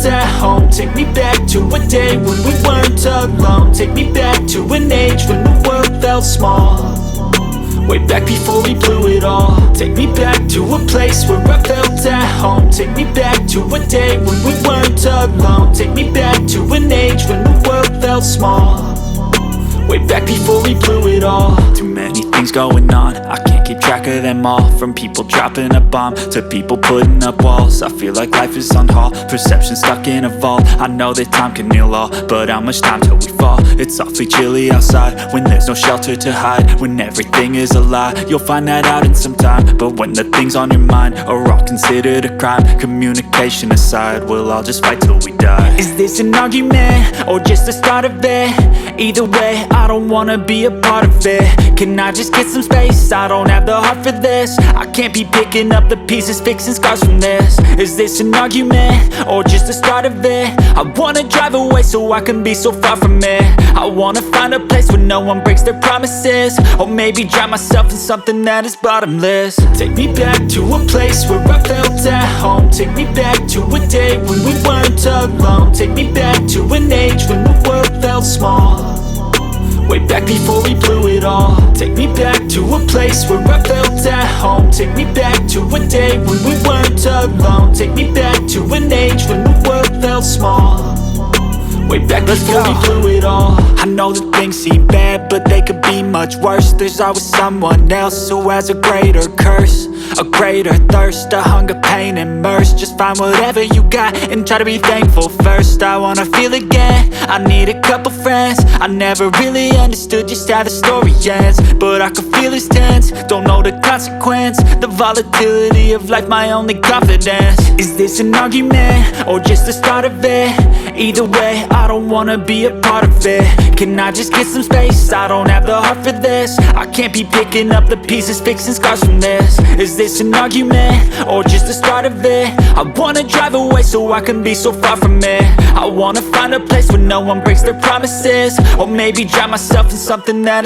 at home. Take me back to a day when we weren't alone. Take me back to an age when the world felt small, way back before we blew it all. Take me back to a place where I felt at home. Take me back to a day when we weren't alone. Take me back to an age when the world felt small, way back before we blew it all. Too many things going on, I can't keep track of them all. From people dropping a bomb to people putting up walls. I feel like life is on hold, perception stuck in a vault. I know that time can heal all, but how much time till we fall? It's awfully chilly outside when there's no shelter to hide. When everything is a lie, you'll find that out in some time. But when the things on your mind are all considered a crime, communication aside, we'll all just fight till we die. Is this an argument or just the start of it? Either way, I don't wanna be a part of it. Can I just get some space? I don't have the heart for this. I can't be picking up the pieces, fixing scars from this. Is this an argument or just the start of it? I wanna drive away so I can be so far from it. I wanna find a place where no one breaks their promises, or maybe drown myself in something that is bottomless. Take me back to a place where I felt at home. Take me back to a day when we weren't alone. Take me back to an age when the world felt small, way back before we blew it all. Take me back to a place where I felt at home. Take me back to a day when we weren't alone. Take me back to an age when the world felt small, way back before we blew it all. I know that things seem bad, but they could be much worse. There's always someone else who has a greater curse, a greater thirst, a hunger, pain, and mercy. Just find whatever you got and try to be thankful first. I wanna feel again, I need a couple friends. I never really understood just how the story ends, but I can feel it's tense, don't know the consequence. The volatility of life, my only confidence. Is this an argument or just the start of it? Either way, I don't wanna be a part of it. Can I just get some space? I don't have the heart for this. I can't be picking up the pieces, fixing scars from this. Is this an argument or just the start of it? I wanna drive away so I can be so far from it. I wanna find a place where no one breaks their promises, or maybe drown myself in something that is